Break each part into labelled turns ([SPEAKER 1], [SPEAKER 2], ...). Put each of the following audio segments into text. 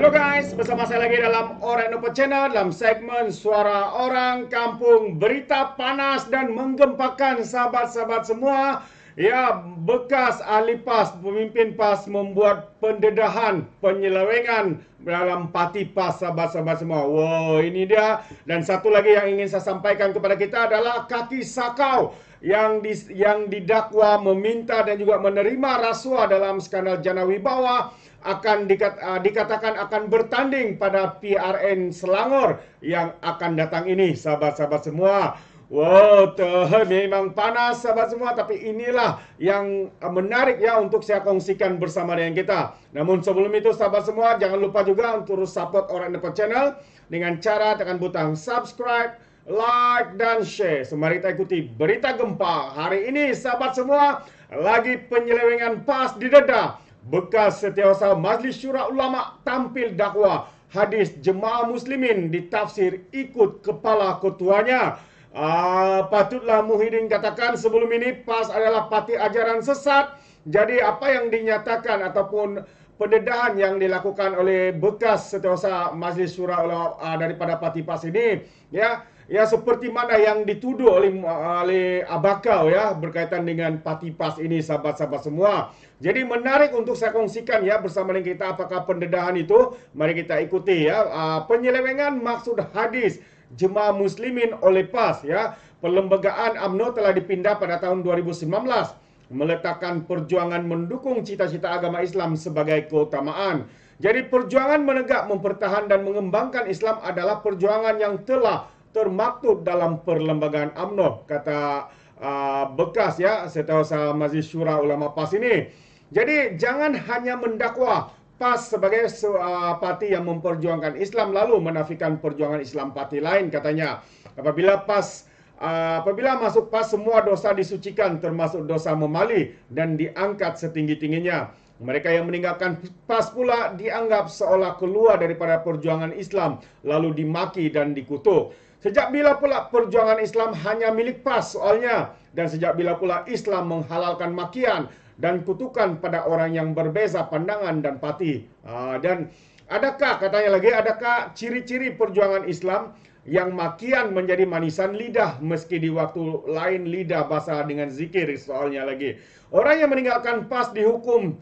[SPEAKER 1] Halo guys, bersama saya lagi dalam Orang Indopo Channel dalam segmen Suara Orang Kampung. Berita panas dan menggempakan sahabat-sahabat semua. Ya, bekas ahli PAS, pemimpin PAS membuat pendedahan, penyelewengan dalam parti PAS sahabat-sahabat semua. Wow, ini dia. Dan satu lagi yang ingin saya sampaikan kepada kita adalah kaki sakau yang didakwa meminta dan juga menerima rasuah dalam skandal Jana Wibawa akan dikatakan akan bertanding pada PRN Selangor yang akan datang ini, sahabat-sahabat semua. Wow, memang panas sahabat semua, tapi inilah yang menarik ya untuk saya kongsikan bersama dengan kita. Namun sebelum itu sahabat semua, jangan lupa juga untuk terus support Orang Indopo Channel dengan cara tekan butang subscribe, like dan share. So, mari kita ikuti berita gempa hari ini sahabat semua. Lagi penyelewengan PAS didedah. Bekas Setiausaha Majlis Syura Ulama tampil dakwa hadis jemaah muslimin ditafsir ikut kepala ketuanya. Patutlah Muhyiddin katakan sebelum ini PAS adalah parti ajaran sesat. Jadi apa yang dinyatakan ataupun pendedahan yang dilakukan oleh bekas Setiausaha Majlis Syura Ulama daripada parti PAS ini ya seperti mana yang dituduh oleh Abakau ya berkaitan dengan parti PAS ini sahabat-sahabat semua. Jadi menarik untuk saya kongsikan ya bersama dengan kita apakah pendedahan itu. Mari kita ikuti ya. Penyelewengan maksud hadis jemaah muslimin oleh PAS ya. Perlembagaan UMNO telah dipindah pada tahun 2019, meletakkan perjuangan mendukung cita-cita agama Islam sebagai keutamaan. Jadi perjuangan menegak, mempertahan dan mengembangkan Islam adalah perjuangan yang telah termaktub dalam perlembagaan UMNO, kata bekas ya Setiausaha Majlis Syura Ulama PAS ini. Jadi jangan hanya mendakwa PAS sebagai parti yang memperjuangkan Islam lalu menafikan perjuangan Islam parti lain, katanya. Apabila masuk PAS semua dosa disucikan termasuk dosa memali dan diangkat setinggi-tingginya. Mereka yang meninggalkan PAS pula dianggap seolah keluar daripada perjuangan Islam lalu dimaki dan dikutuk. Sejak bila pula perjuangan Islam hanya milik PAS soalnya? Dan sejak bila pula Islam menghalalkan makian dan kutukan pada orang yang berbeza pandangan dan parti? Dan adakah, katanya lagi, adakah ciri-ciri perjuangan Islam yang makian menjadi manisan lidah meski di waktu lain lidah basah dengan zikir? Soalnya lagi, orang yang meninggalkan PAS dihukum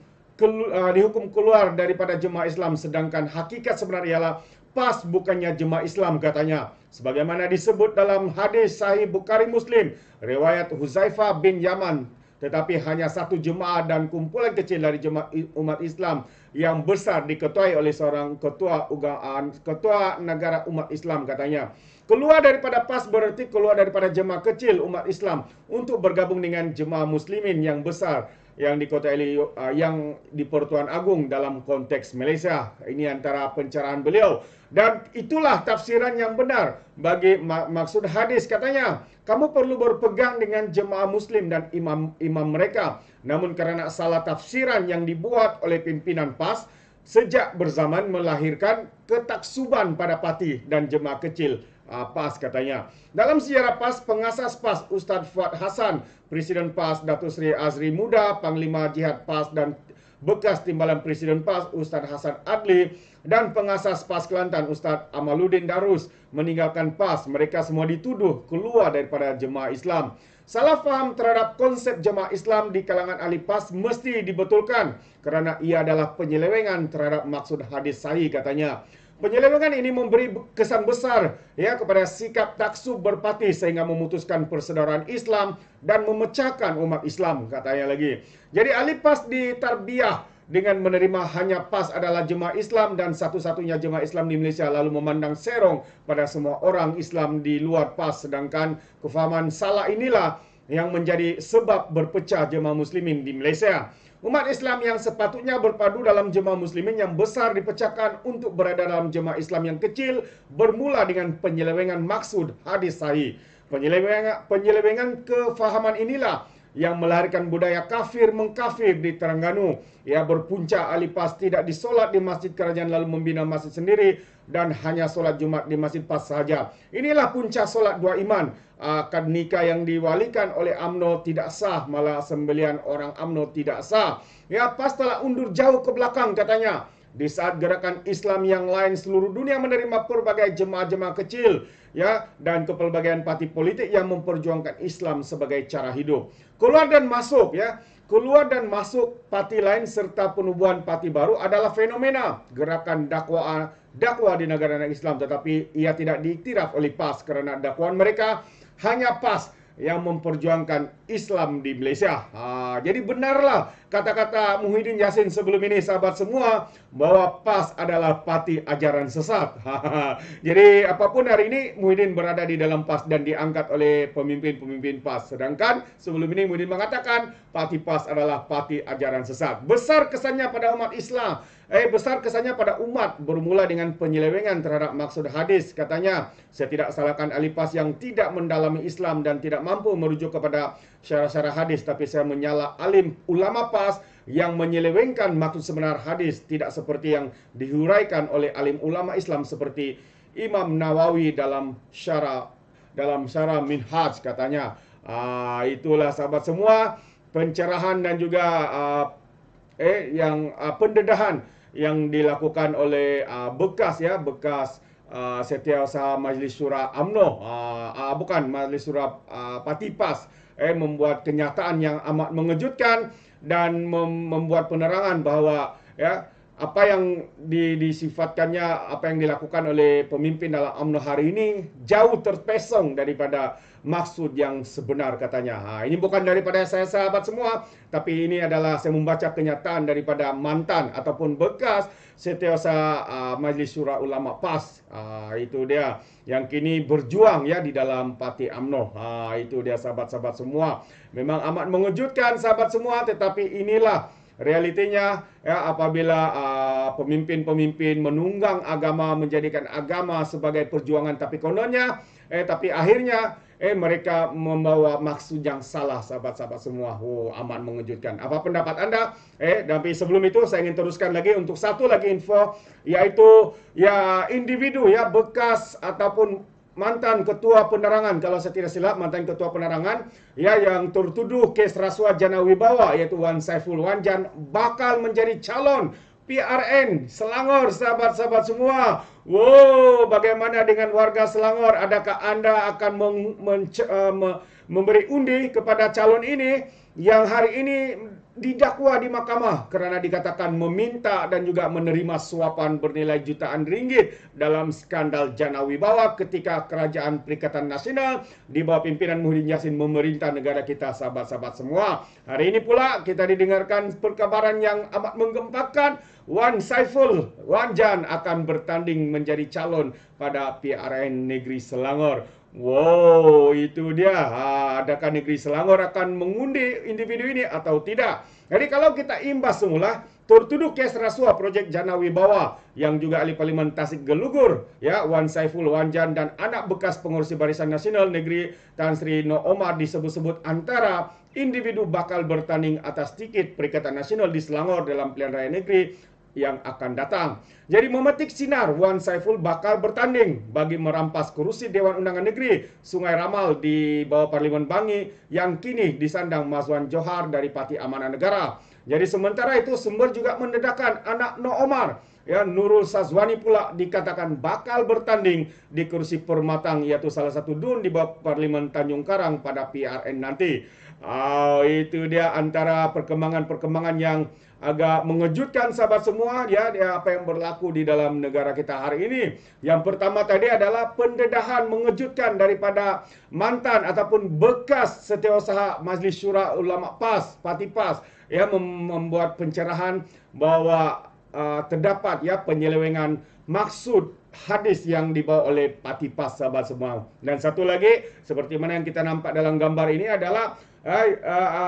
[SPEAKER 1] keluar daripada jemaah Islam, sedangkan hakikat sebenarnya ialah PAS bukannya jemaah Islam, katanya. Sebagaimana disebut dalam hadis Sahih Bukhari Muslim, riwayat Huzaifah bin Yaman, tetapi hanya satu jemaah dan kumpulan kecil dari jemaah umat Islam yang besar diketuai oleh seorang ketua negara umat Islam, katanya. Keluar daripada PAS berarti keluar daripada jemaah kecil umat Islam untuk bergabung dengan jemaah muslimin yang besar yang dikotai yang di Pertuan Agong dalam konteks Malaysia. Ini antara pencerahan beliau. Dan itulah tafsiran yang benar bagi maksud hadis, katanya. Kamu perlu berpegang dengan jemaah muslim dan imam mereka. Namun kerana salah tafsiran yang dibuat oleh pimpinan PAS sejak berzaman melahirkan ketaksuban pada parti dan jemaah kecil PAS, katanya. Dalam sejarah PAS, pengasas PAS Ustaz Fuad Hasan, Presiden PAS Datuk Seri Azri Muda, Panglima Jihad PAS dan bekas Timbalan Presiden PAS Ustaz Hasan Adli dan pengasas PAS Kelantan Ustaz Amaluddin Darus meninggalkan PAS. Mereka semua dituduh keluar daripada jemaah Islam. Salah faham terhadap konsep jemaah Islam di kalangan ahli PAS mesti dibetulkan kerana ia adalah penyelewengan terhadap maksud hadis sahih, katanya. Penyelewengan ini memberi kesan besar ya kepada sikap taksub berparti sehingga memutuskan persaudaraan Islam dan memecahkan umat Islam, katanya lagi. Jadi ahli PAS ditarbiah dengan menerima hanya PAS adalah jemaah Islam dan satu-satunya jemaah Islam di Malaysia, lalu memandang serong pada semua orang Islam di luar PAS, sedangkan kefahaman salah inilah yang menjadi sebab berpecah jemaah muslimin di Malaysia. Umat Islam yang sepatutnya berpadu dalam jemaah muslimin yang besar dipecahkan untuk berada dalam jemaah Islam yang kecil bermula dengan penyelewengan maksud hadis sahih. Penyelewengan kefahaman inilah yang melahirkan budaya kafir mengkafir di Terengganu. Ia berpunca ahli PAS tidak disolat di masjid kerajaan lalu membina masjid sendiri dan hanya solat Jumat di masjid PAS sahaja. Inilah punca solat dua iman. Akad nikah yang diwalikan oleh UMNO tidak sah, malah sembelian orang UMNO tidak sah. Ya, PAS telah undur jauh ke belakang, katanya. di saat gerakan Islam yang lain seluruh dunia menerima pelbagai jemaah-jemaah kecil, ya, dan kepelbagaian parti politik yang memperjuangkan Islam sebagai cara hidup. Keluar dan masuk, ya. Keluar dan masuk parti lain serta penubuhan parti baru adalah fenomena gerakan dakwah di negara-negara Islam, tetapi ia tidak diiktiraf oleh PAS kerana dakwaan mereka hanya PAS yang memperjuangkan Islam di Malaysia. Jadi benarlah kata-kata Muhyiddin Yassin sebelum ini, sahabat semua, bahwa PAS adalah parti ajaran sesat. Jadi apapun hari ini Muhyiddin berada di dalam PAS dan diangkat oleh pemimpin-pemimpin PAS. Sedangkan sebelum ini Muhyiddin mengatakan parti PAS adalah parti ajaran sesat. Besar kesannya pada umat Islam. Besar kesannya pada umat bermula dengan penyelewengan terhadap maksud hadis. Katanya, saya tidak salahkan ahli PAS yang tidak mendalami Islam dan tidak mampu merujuk kepada syarah-syarah hadis, tapi saya menyala alim ulama PAS yang menyelewengkan maksud sebenar hadis, tidak seperti yang dihuraikan oleh alim ulama Islam seperti Imam Nawawi dalam syarah Minhaj, katanya. Itulah sahabat semua pencerahan dan juga pendedahan yang dilakukan oleh bekas Setiausaha Majlis Syura UMNO, bukan Majlis Syura Parti PAS, membuat kenyataan yang amat mengejutkan dan membuat penerangan bahawa, ya, apa yang disifatkannya, apa yang dilakukan oleh pemimpin dalam UMNO hari ini jauh terpesong daripada maksud yang sebenar, katanya. Ini bukan daripada saya, sahabat semua, tapi ini adalah saya membaca kenyataan daripada mantan ataupun bekas Setiausaha Majlis Syura Ulama PAS. Itu dia yang kini berjuang, ya, di dalam parti UMNO. Itu dia sahabat-sahabat semua. Memang amat mengejutkan sahabat semua, tetapi inilah realitinya, ya, apabila pemimpin-pemimpin menunggang agama, menjadikan agama sebagai perjuangan, tapi kononnya tapi akhirnya mereka membawa maksud yang salah, sahabat-sahabat semua. Amat mengejutkan. Apa pendapat anda? Tapi sebelum itu saya ingin teruskan lagi untuk satu lagi info, yaitu, ya, individu, ya, bekas ataupun mantan ketua penerangan, kalau saya tidak silap mantan ketua penerangan, ya, yang tertuduh kes rasuah Jana Wibawa, yaitu Wan Saiful Wanjan, bakal menjadi calon PRN Selangor, sahabat-sahabat semua. Bagaimana dengan warga Selangor? Adakah anda akan memberi undi kepada calon ini yang hari ini didakwa di mahkamah kerana dikatakan meminta dan juga menerima suapan bernilai jutaan ringgit dalam skandal Jana Wibawa ketika Kerajaan Perikatan Nasional di bawah pimpinan Muhyiddin Yassin memerintah negara kita, sahabat-sahabat semua. Hari ini pula kita didengarkan perkabaran yang amat menggempakan. Wan Saiful Wanjan akan bertanding menjadi calon pada PRN Negeri Selangor. Itu dia. Adakah Negeri Selangor akan mengundi individu ini atau tidak? Jadi kalau kita imbas semula, tertuduh kes rasuah projek Jana Wibawa yang juga ahli Parlimen Tasik Gelugur, ya, Wan Saiful Wanjan dan anak bekas pengurusi Barisan Nasional Negeri Tan Sri Noh Omar disebut-sebut antara individu bakal bertanding atas tiket Perikatan Nasional di Selangor dalam pilihan raya negeri yang akan datang. Jadi memetik sinar, Wan Saiful bakal bertanding bagi merampas kerusi Dewan Undangan Negeri Sungai Ramal di bawah Parlimen Bangi yang kini disandang Mazwan Johar dari Parti Amanah Negara. Jadi sementara itu sumber juga mendedahkan anak Noh Omar, ya, Nurul Sazwani pula dikatakan bakal bertanding di kursi Permatang, yaitu salah satu dun di bawah Parlimen Tanjung Karang pada PRN nanti. Itu dia antara perkembangan-perkembangan yang agak mengejutkan, sahabat semua, ya, apa yang berlaku di dalam negara kita hari ini. Yang pertama tadi adalah pendedahan mengejutkan daripada mantan ataupun bekas Setiausaha Majlis Syura Ulama PAS, Parti PAS, ya, membuat pencerahan bahawa terdapat, ya, penyelewengan maksud hadis yang dibawa oleh Parti PAS, sahabat semua. Dan satu lagi, seperti mana yang kita nampak dalam gambar ini adalah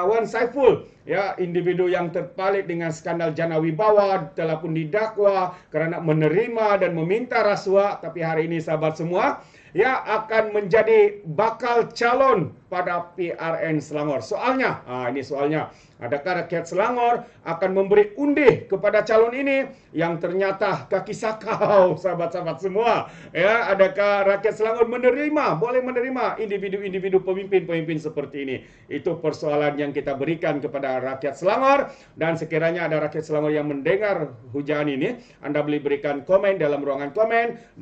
[SPEAKER 1] Wan Saiful, ya, individu yang terpalit dengan skandal Jana Wibawa, telah pun didakwa kerana menerima dan meminta rasuah, tapi hari ini, sahabat semua, ya, akan menjadi bakal calon pada PRN Selangor. Soalnya, ini soalnya, adakah rakyat Selangor akan memberi undi kepada calon ini yang ternyata kaki sakau, sahabat-sahabat semua? Ya, adakah rakyat Selangor boleh menerima individu-individu pemimpin-pemimpin seperti ini? Itu persoalan yang kita berikan kepada rakyat Selangor, dan sekiranya ada rakyat Selangor yang mendengar hujan ini, Anda boleh berikan komen dalam ruangan komen,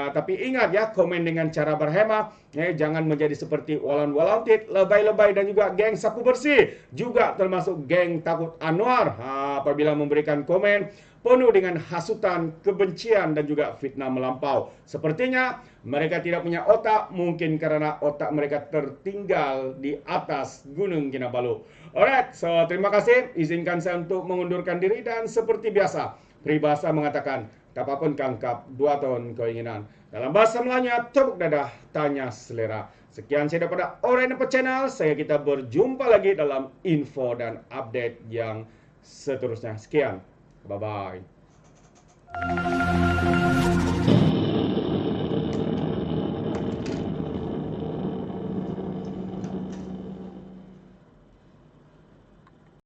[SPEAKER 1] tapi ingat ya, komen dengan cara berhemah. Jangan menjadi seperti Walan Tit, lebay-lebay, dan juga geng sapu bersih, juga termasuk geng takut Anwar. Apabila memberikan komen penuh dengan hasutan, kebencian, dan juga fitnah melampau. Sepertinya mereka tidak punya otak, mungkin karena otak mereka tertinggal di atas Gunung Kinabalu. Alright, so terima kasih. Izinkan saya untuk mengundurkan diri, dan seperti biasa, peribahasa mengatakan, tapapun kangkap, 2 tahun keinginan. Dalam bahasa Melayu, tepuk dadah, tanya selera. Sekian saya daripada Orange Channel. Kita berjumpa lagi dalam info dan update yang seterusnya. Sekian. Bye-bye.